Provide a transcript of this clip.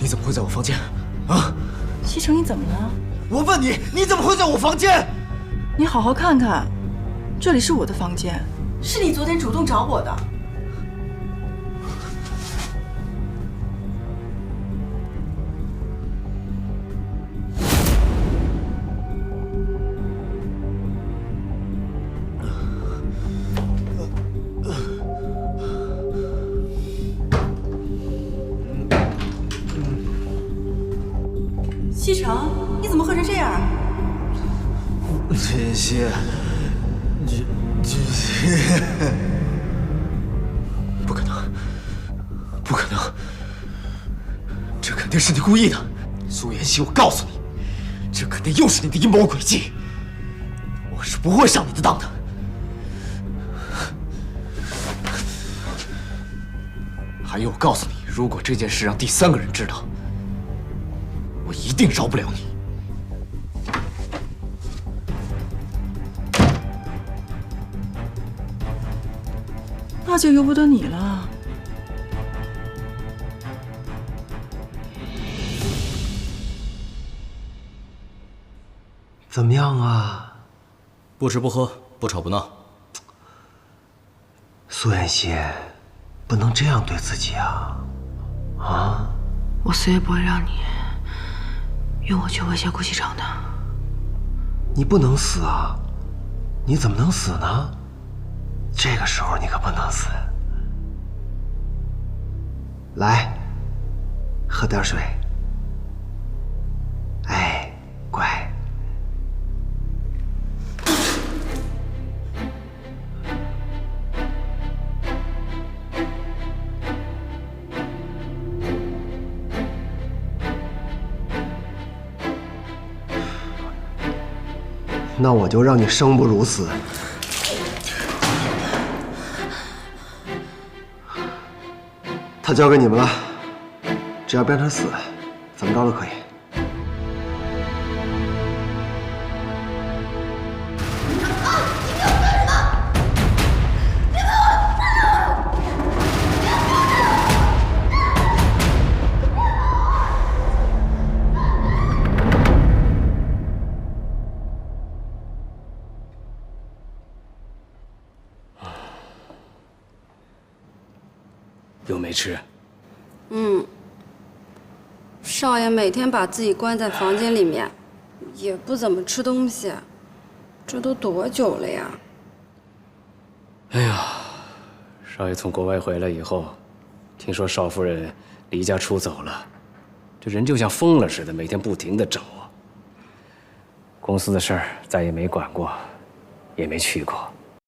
你怎么會在我房間？啊！西城，你怎麼了？我問你，你怎麼會在我房間？你好好看看，這裡是我的房間，是你昨天主動找我的。西城，你怎麼喝成这樣？晨曦，不可能，不可能，这肯定是你故意的，蘇妍希，我告訴你，這肯定又是你的陰謀詭計，我是不會上你的當的。還有，我告訴你，如果這件事讓第三個人知道，我一定饒不了你。那就由不得你了。怎麼樣啊？不吃不喝，不吵不鬧。蘇妍希，不能這樣對自己啊！啊！我死也不會讓你用我去威脅顧西城的。你不能死啊！你怎麼能死呢？這個時候你可不能死。來，喝點水。哎，乖。那我就讓你生不如死。他交給你們了，只要別讓他死，怎麼着都可以。又没吃。少爷每天把自己關在房間裡面，也不怎麼吃東西，這都多久了呀？哎呀，少爺從國外回來以後，聽說少夫人離家出走了，這人就像瘋了似的，每天不停地找。公司的事兒再也沒管過，也沒去過。